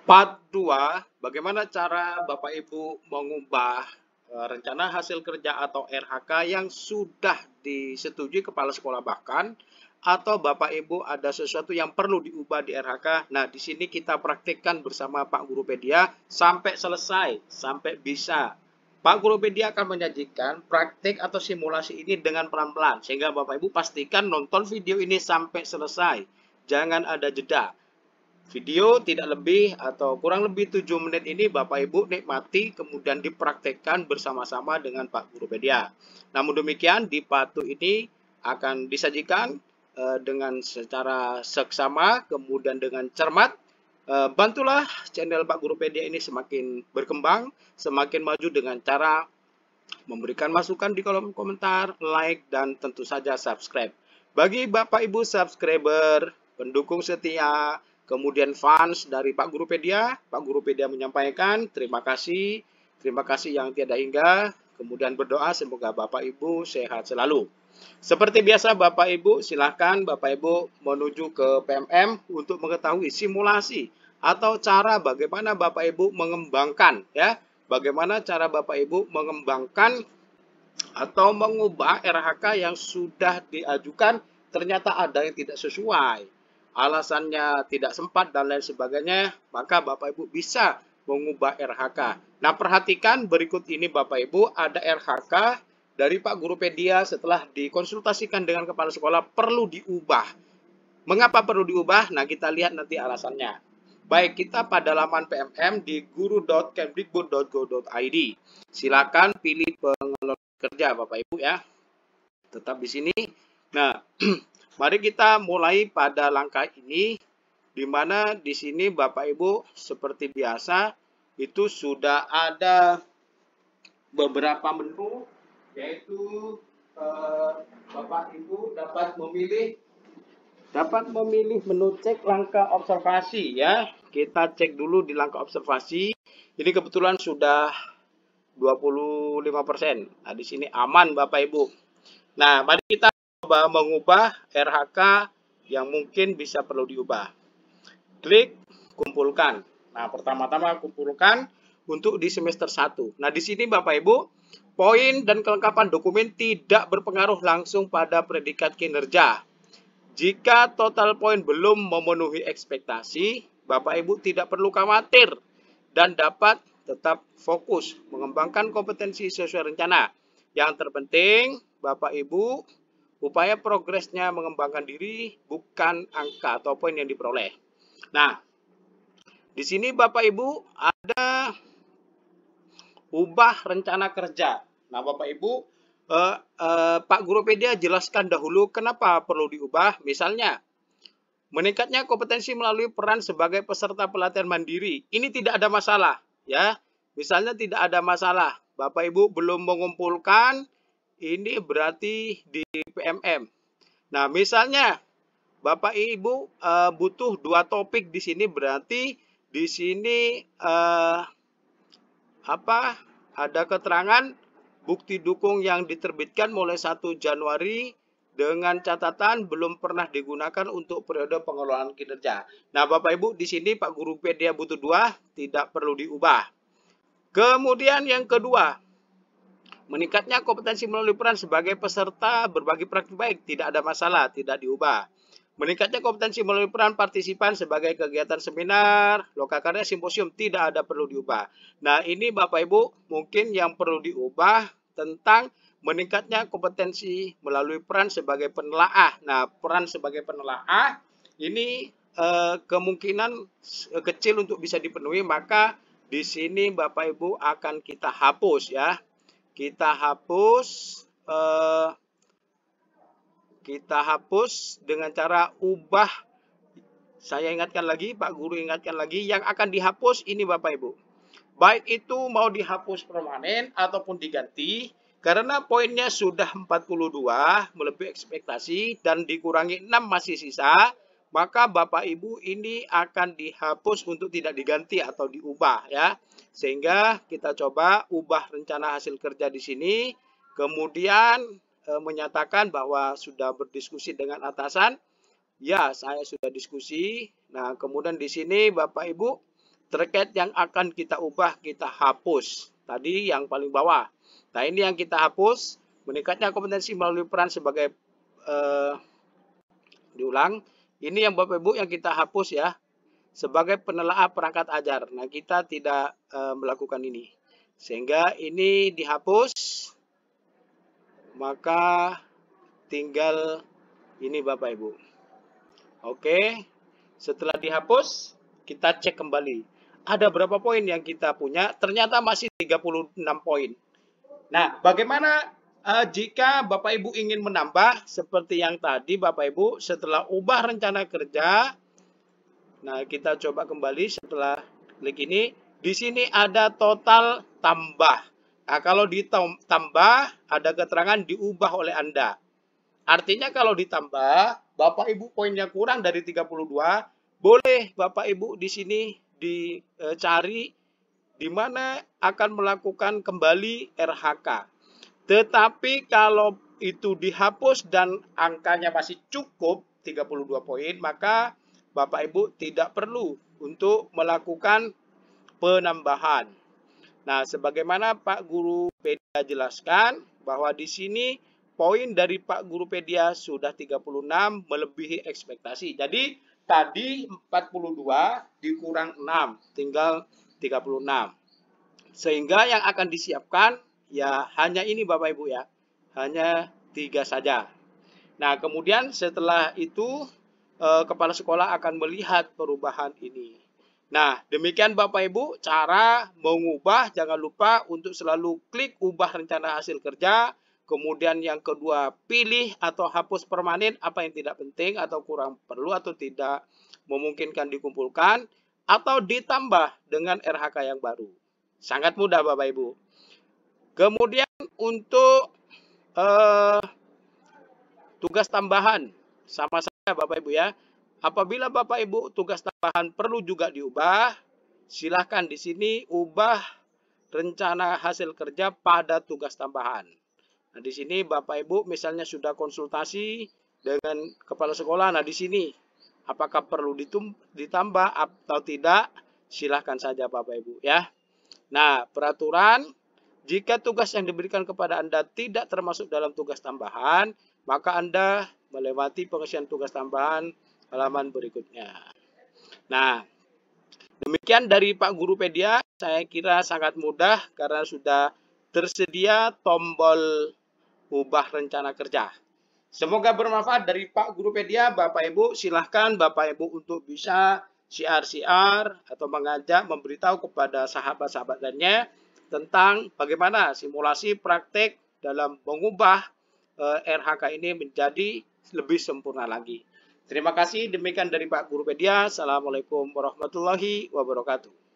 Part 2, bagaimana cara Bapak Ibu mengubah rencana hasil kerja atau RHK yang sudah disetujui kepala sekolah bahkan atau Bapak Ibu ada sesuatu yang perlu diubah di RHK. Nah, di sini kita praktikkan bersama Pak Gurupedia sampai selesai, sampai bisa. Pak Gurupedia akan menyajikan praktik atau simulasi ini dengan pelan-pelan sehingga Bapak Ibu pastikan nonton video ini sampai selesai. Jangan ada jeda. Video tidak lebih atau kurang lebih 7 menit ini Bapak Ibu nikmati kemudian dipraktekkan bersama-sama dengan Pak Gurupedia. Namun demikian di part 2 ini akan disajikan dengan secara seksama kemudian dengan cermat. Bantulah channel Pak Gurupedia ini semakin berkembang, semakin maju dengan cara memberikan masukan di kolom komentar, like, dan tentu saja subscribe. Bagi Bapak Ibu subscriber, pendukung setia, kemudian fans dari Pak Gurupedia menyampaikan terima kasih yang tiada hingga, kemudian berdoa semoga Bapak Ibu sehat selalu. Seperti biasa Bapak Ibu, silahkan Bapak Ibu menuju ke PMM untuk mengetahui simulasi atau cara bagaimana Bapak Ibu mengembangkan bagaimana cara Bapak Ibu mengembangkan atau mengubah RHK yang sudah diajukan ternyata ada yang tidak sesuai. Alasannya tidak sempat dan lain sebagainya, maka Bapak Ibu bisa mengubah RHK. Nah, perhatikan berikut ini Bapak Ibu, ada RHK dari Pak Gurupedia setelah dikonsultasikan dengan kepala sekolah perlu diubah. Mengapa perlu diubah? Nah, kita lihat nanti alasannya. Baik, kita pada laman PMM di guru.kemdikbud.go.id. Silakan pilih pengelola kerja Bapak Ibu ya. Tetap di sini. Nah, mari kita mulai pada langkah ini, di mana di sini Bapak Ibu seperti biasa itu sudah ada beberapa menu, yaitu Bapak Ibu dapat memilih menu cek langkah observasi ya. Kita cek dulu di langkah observasi. Ini kebetulan sudah 25%. Nah, di sini aman Bapak Ibu. Nah, mari kita coba mengubah RHK yang mungkin bisa perlu diubah. Klik kumpulkan. Nah, pertama-tama kumpulkan untuk di semester 1. Nah, di sini Bapak Ibu, poin dan kelengkapan dokumen tidak berpengaruh langsung pada predikat kinerja. Jika total poin belum memenuhi ekspektasi, Bapak Ibu tidak perlu khawatir dan dapat tetap fokus mengembangkan kompetensi sesuai rencana. Yang terpenting, Bapak Ibu, upaya progresnya mengembangkan diri, bukan angka atau poin yang diperoleh. Nah, di sini Bapak Ibu ada ubah rencana kerja. Nah, Bapak Ibu, Pak Gurupedia jelaskan dahulu kenapa perlu diubah. Misalnya, meningkatnya kompetensi melalui peran sebagai peserta pelatihan mandiri. Ini tidak ada masalah, ya. Misalnya tidak ada masalah. Bapak Ibu belum mengumpulkan, ini berarti di PMM. Nah, misalnya Bapak Ibu butuh 2 topik di sini, berarti di sini ada keterangan bukti dukung yang diterbitkan mulai 1 Januari dengan catatan belum pernah digunakan untuk periode pengelolaan kinerja. Nah, Bapak Ibu, di sini Pak Gurupedia butuh 2, tidak perlu diubah. Kemudian yang kedua, meningkatnya kompetensi melalui peran sebagai peserta berbagi praktik baik, tidak ada masalah, tidak diubah. Meningkatnya kompetensi melalui peran partisipan sebagai kegiatan seminar, lokakarya, simposium, tidak ada perlu diubah. Nah, ini Bapak Ibu mungkin yang perlu diubah tentang meningkatnya kompetensi melalui peran sebagai penelaah. Nah, peran sebagai penelaah ini kemungkinan kecil untuk bisa dipenuhi, maka di sini Bapak Ibu akan kita hapus ya. Kita hapus dengan cara ubah. Saya ingatkan lagi, Pak Guru ingatkan lagi, yang akan dihapus ini Bapak Ibu. Baik itu mau dihapus permanen ataupun diganti, karena poinnya sudah 42, melebihi ekspektasi, dan dikurangi 6 masih sisa, maka Bapak Ibu ini akan dihapus untuk tidak diganti atau diubah ya. Sehingga kita coba ubah rencana hasil kerja di sini, kemudian menyatakan bahwa sudah berdiskusi dengan atasan. Ya, saya sudah diskusi. Nah, kemudian di sini Bapak Ibu terkait yang akan kita ubah, kita hapus. Tadi yang paling bawah. Nah, ini yang kita hapus. Meningkatnya kompetensi melalui peran sebagai diulang. Ini yang Bapak Ibu yang kita hapus ya. Sebagai penelaah perangkat ajar. Nah, kita tidak melakukan ini. Sehingga ini dihapus. Maka tinggal ini Bapak Ibu. Oke. Setelah dihapus, kita cek kembali. Ada berapa poin yang kita punya? Ternyata masih 36 poin. Nah, bagaimana jika Bapak Ibu ingin menambah seperti yang tadi Bapak Ibu setelah ubah rencana kerja. Nah, kita coba kembali setelah klik ini. Di sini ada total tambah. Nah, kalau ditambah ada keterangan diubah oleh Anda. Artinya kalau ditambah, Bapak Ibu poinnya kurang dari 32, boleh Bapak Ibu di sini dicari di mana akan melakukan kembali RHK. Tetapi kalau itu dihapus dan angkanya masih cukup 32 poin, maka Bapak Ibu tidak perlu untuk melakukan penambahan. Nah, sebagaimana Pak Guru Pedia jelaskan bahwa di sini poin dari Pak Guru Pedia sudah 36 melebihi ekspektasi. Jadi tadi 42 dikurang 6, tinggal 36. Sehingga yang akan disiapkan ya hanya ini Bapak Ibu ya. Hanya 3 saja. Nah, kemudian setelah itu kepala sekolah akan melihat perubahan ini. Nah, demikian Bapak Ibu cara mengubah. Jangan lupa untuk selalu klik ubah rencana hasil kerja. Kemudian yang kedua, pilih atau hapus permanen apa yang tidak penting atau kurang perlu atau tidak memungkinkan dikumpulkan. Atau ditambah dengan RHK yang baru. Sangat mudah Bapak Ibu. Kemudian untuk tugas tambahan. Sama saja Bapak Ibu ya. Apabila Bapak Ibu tugas tambahan perlu juga diubah, silahkan di sini ubah rencana hasil kerja pada tugas tambahan. Nah, di sini Bapak Ibu misalnya sudah konsultasi dengan kepala sekolah. Nah, di sini apakah perlu ditambah atau tidak? Silahkan saja Bapak Ibu ya. Nah, peraturan jika tugas yang diberikan kepada Anda tidak termasuk dalam tugas tambahan, maka Anda melewati pengisian tugas tambahan halaman berikutnya. Nah, demikian dari Pak Guru Pedia. Saya kira sangat mudah karena sudah tersedia tombol ubah rencana kerja. Semoga bermanfaat dari Pak Guru Pedia. Bapak Ibu silahkan Bapak Ibu untuk bisa siar-siar atau mengajak, memberitahu kepada sahabat-sahabat lainnya tentang bagaimana simulasi praktek dalam mengubah RHK ini menjadi lebih sempurna lagi. Terima kasih. Demikian dari Pak Guru Pedia. Assalamualaikum warahmatullahi wabarakatuh.